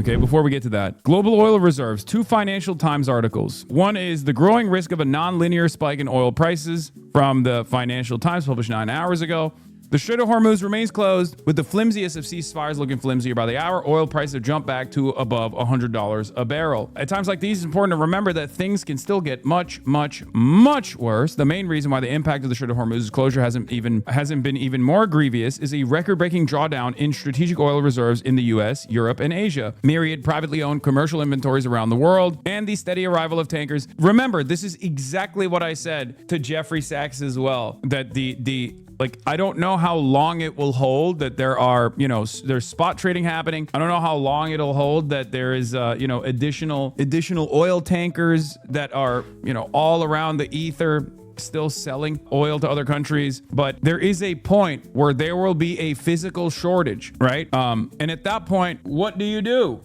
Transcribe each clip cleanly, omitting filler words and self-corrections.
Okay, before we get to that, global oil reserves, 2 Financial Times articles. One is the growing risk of a non-linear spike in oil prices from the Financial Times, published 9 hours ago. The Strait of Hormuz remains closed, with the flimsiest of ceasefires looking flimsier by the hour. Oil prices have jumped back to above $100 a barrel. At times like these, it's important to remember that things can still get much, much, much worse. The main reason why the impact of the Strait of Hormuz's closure hasn't been even more grievous is a record-breaking drawdown in strategic oil reserves in the U.S., Europe, and Asia. Myriad privately owned commercial inventories around the world, and the steady arrival of tankers. Remember, this is exactly what I said to Jeffrey Sachs as well, that I don't know how long it will hold that there's spot trading happening. I don't know how long it'll hold that there is, additional oil tankers that are, all around the ether, still selling oil to other countries. But there is a point where there will be a physical shortage, right? And at that point, what do you do?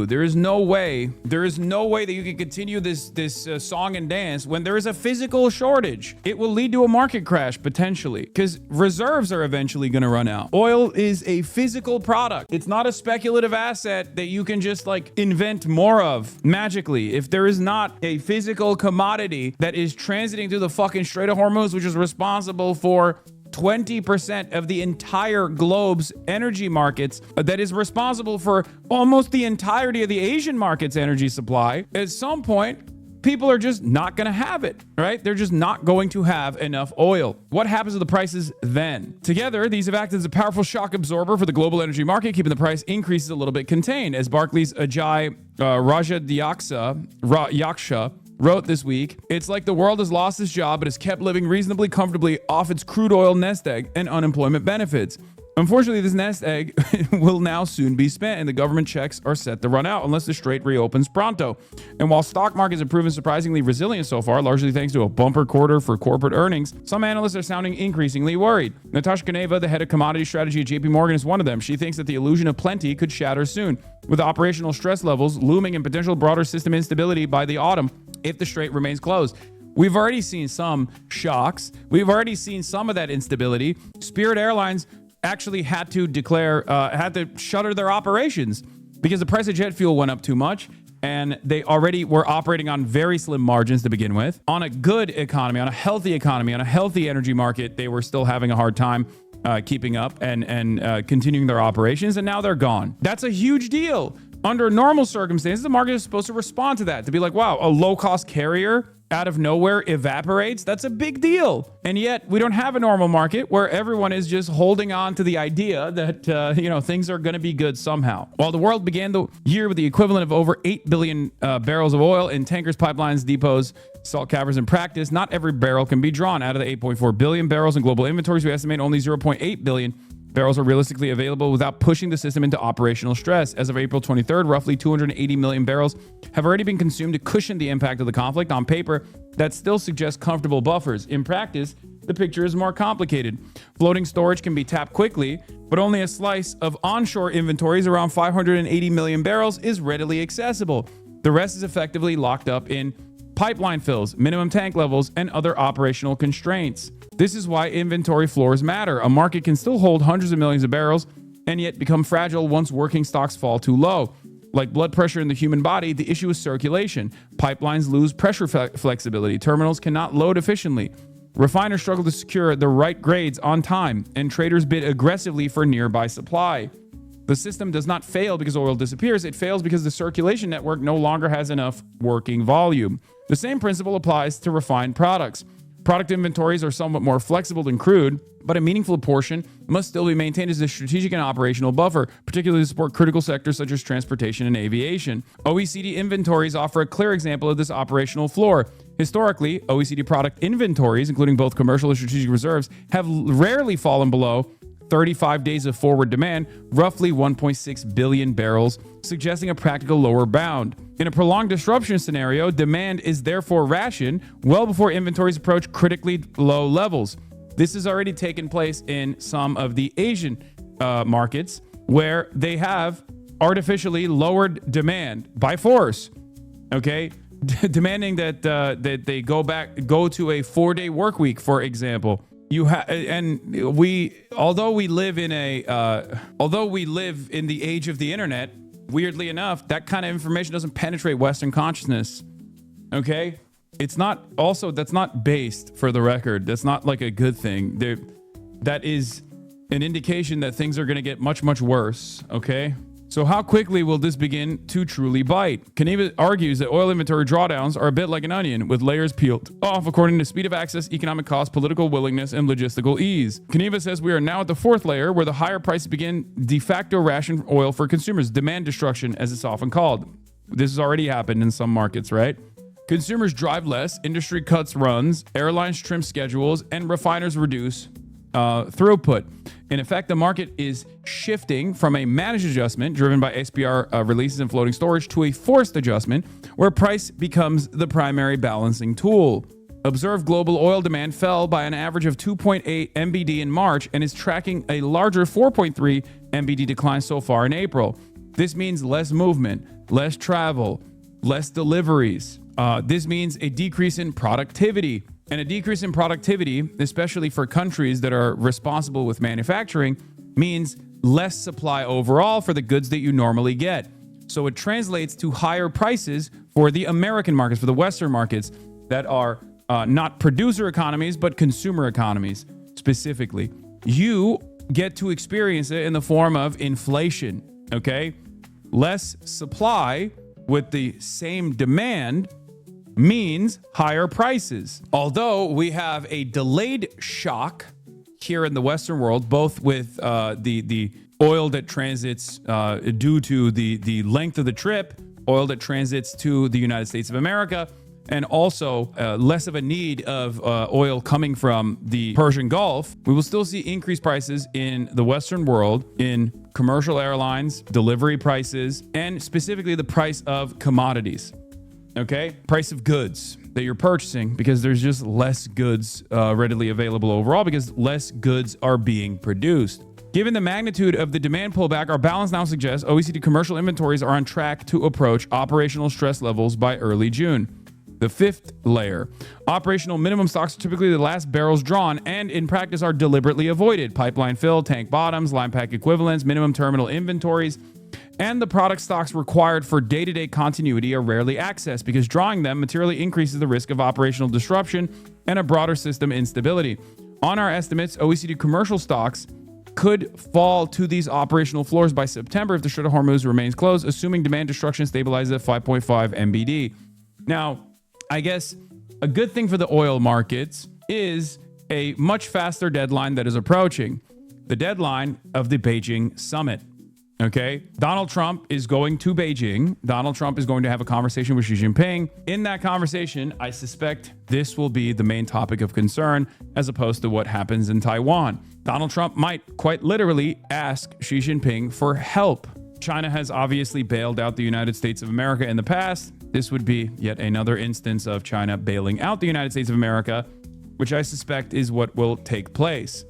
There is no way that you can continue this song and dance when there is a physical shortage. It will lead to a market crash potentially, because reserves are eventually going to run out. Oil is a physical product. It's not a speculative asset that you can just invent more of magically. If there is not a physical commodity that is transiting through the fucking Strait of Hormuz, which is responsible for 20% of the entire globe's energy markets, that is responsible for almost the entirety of the Asian market's energy supply, at some point, people are just not going to have it, right? They're just not going to have enough oil. What happens to the prices then? Together, these have acted as a powerful shock absorber for the global energy market, keeping the price increases a little bit contained. As Barclays' Ajay Yaksha wrote this week, it's like the world has lost its job but has kept living reasonably comfortably off its crude oil nest egg and unemployment benefits. Unfortunately, this nest egg will now soon be spent, and the government checks are set to run out unless the strait reopens pronto. And while stock markets have proven surprisingly resilient so far, largely thanks to a bumper quarter for corporate earnings, some analysts are sounding increasingly worried. Natasha Kaneva, the head of commodity strategy at JP Morgan, is one of them. She thinks that the illusion of plenty could shatter soon, with operational stress levels looming and potential broader system instability by the autumn if the strait remains closed. We've already seen some shocks. We've already seen some of that instability. Spirit Airlines actually had to shutter their operations because the price of jet fuel went up too much, and they already were operating on very slim margins to begin with. On a good economy, on a healthy energy market, they were still having a hard time keeping up and continuing their operations, and now they're gone. That's a huge deal. Under normal circumstances, the market is supposed to respond to that, to be like, wow, a low-cost carrier out of nowhere evaporates. That's a big deal. And yet we don't have a normal market where everyone is just holding on to the idea that, things are going to be good somehow. While the world began the year with the equivalent of over 8 billion barrels of oil in tankers, pipelines, depots, salt caverns, and practice, not every barrel can be drawn. Out of the 8.4 billion barrels in global inventories, we estimate only 0.8 billion barrels are realistically available without pushing the system into operational stress. As of April 23rd, roughly 280 million barrels have already been consumed to cushion the impact of the conflict. On paper, that still suggests comfortable buffers. In practice, the picture is more complicated. Floating storage can be tapped quickly, but only a slice of onshore inventories, around 580 million barrels, is readily accessible. The rest is effectively locked up in pipeline fills, minimum tank levels, and other operational constraints. This is why inventory floors matter. A market can still hold hundreds of millions of barrels and yet become fragile once working stocks fall too low. Like blood pressure in the human body, the issue is circulation. Pipelines lose pressure flexibility. Terminals cannot load efficiently. Refiners struggle to secure the right grades on time, and traders bid aggressively for nearby supply. The system does not fail because oil disappears. It fails because the circulation network no longer has enough working volume. The same principle applies to refined products. Product inventories are somewhat more flexible than crude, but a meaningful portion must still be maintained as a strategic and operational buffer, particularly to support critical sectors such as transportation and aviation. OECD inventories offer a clear example of this operational floor. Historically, OECD product inventories, including both commercial and strategic reserves, have rarely fallen below 35 days of forward demand, roughly 1.6 billion barrels, suggesting a practical lower bound. In a prolonged disruption scenario, demand is therefore rationed well before inventories approach critically low levels. This has already taken place in some of the Asian markets, where they have artificially lowered demand by force. Okay, demanding that they go to a 4-day work week, for example. Although we live in the age of the internet, weirdly enough, that kind of information doesn't penetrate Western consciousness. Okay? It's not, also, that's not based, for the record. That's not like a good thing. That is an indication that things are going to get much, much worse. Okay? So how quickly will this begin to truly bite? Kaniva argues that oil inventory drawdowns are a bit like an onion, with layers peeled off according to speed of access, economic cost, political willingness, and logistical ease. Kaniva says we are now at the fourth layer, where the higher prices begin de facto ration oil for consumers, demand destruction, as it's often called. This has already happened in some markets, right? Consumers drive less, industry cuts runs, airlines trim schedules, and refiners reduce throughput. In effect, the market is shifting from a managed adjustment driven by SPR releases and floating storage to a forced adjustment where price becomes the primary balancing tool. Observed global oil demand fell by an average of 2.8 MBD in March and is tracking a larger 4.3 MBD decline so far in April. This means less movement, less travel, less deliveries. This means a decrease in productivity. And a decrease in productivity, especially for countries that are responsible with manufacturing, means less supply overall for the goods that you normally get. So it translates to higher prices for the American markets, for the Western markets that are not producer economies, but consumer economies specifically. You get to experience it in the form of inflation, okay? Less supply with the same demand means higher prices. Although we have a delayed shock here in the Western world, both with the oil that transits due to the length of the trip, oil that transits to the United States of America, and also less of a need of oil coming from the Persian Gulf, we will still see increased prices in the Western world in commercial airlines, delivery prices, and specifically the price of commodities. Okay, price of goods that you're purchasing, because there's just less goods readily available overall because less goods are being produced. Given the magnitude of the demand pullback, our balance now suggests OECD commercial inventories are on track to approach operational stress levels by early June. The fifth layer. Operational minimum stocks are typically the last barrels drawn and in practice are deliberately avoided. Pipeline fill, tank bottoms, line pack equivalents, minimum terminal inventories, and the product stocks required for day-to-day continuity are rarely accessed because drawing them materially increases the risk of operational disruption and a broader system instability. On our estimates, OECD commercial stocks could fall to these operational floors by September if the Strait of Hormuz remains closed, assuming demand destruction stabilizes at 5.5 MBD. Now, I guess a good thing for the oil markets is a much faster deadline that is approaching, the deadline of the Beijing summit. Okay, Donald Trump is going to Beijing. Donald Trump is going to have a conversation with Xi Jinping. In that conversation, I suspect this will be the main topic of concern as opposed to what happens in Taiwan. Donald Trump might quite literally ask Xi Jinping for help. China has obviously bailed out the United States of America in the past. This would be yet another instance of China bailing out the United States of America, which I suspect is what will take place.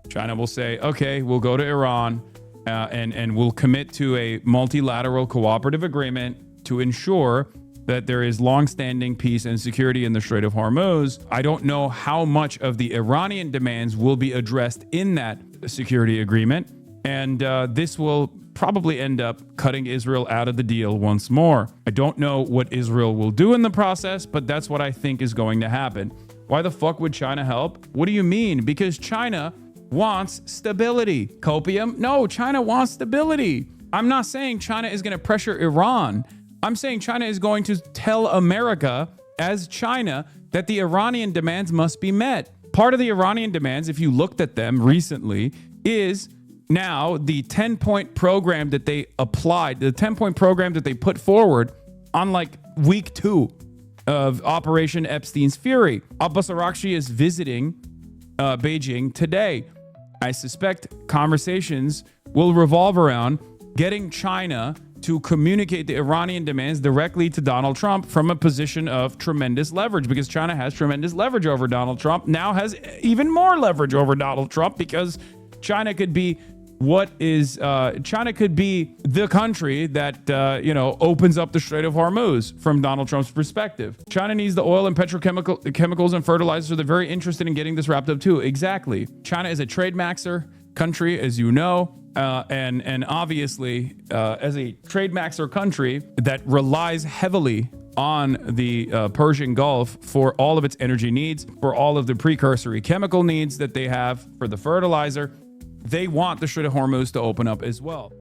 China will say, okay, we'll go to Iran, and we'll commit to a multilateral cooperative agreement to ensure that there is long-standing peace and security in the Strait of Hormuz. I don't know how much of the Iranian demands will be addressed in that security agreement, and this will probably end up cutting Israel out of the deal once more. I don't know what Israel will do in the process, but that's what I think is going to happen. Why the fuck would China help? What do you mean? Because China wants stability. Copium? No, China wants stability. I'm not saying China is going to pressure Iran. I'm saying China is going to tell America as China that the Iranian demands must be met. Part of the Iranian demands, if you looked at them recently, is now the 10-point program that they applied, the 10-point program that they put forward on like week 2 of Operation Epstein's Fury. Abbas Araghchi is visiting Beijing today. I suspect conversations will revolve around getting China to communicate the Iranian demands directly to Donald Trump from a position of tremendous leverage, because China has tremendous leverage over Donald Trump, now has even more leverage over Donald Trump, because China could be China could be the country that, opens up the Strait of Hormuz from Donald Trump's perspective. China needs the oil and chemicals and fertilizers, so they're very interested in getting this wrapped up too. Exactly. China is a trade maxer country, as you know. And obviously, as a trade maxer country that relies heavily on the Persian Gulf for all of its energy needs, for all of the precursory chemical needs that they have for the fertilizer, they want the Strait of Hormuz to open up as well.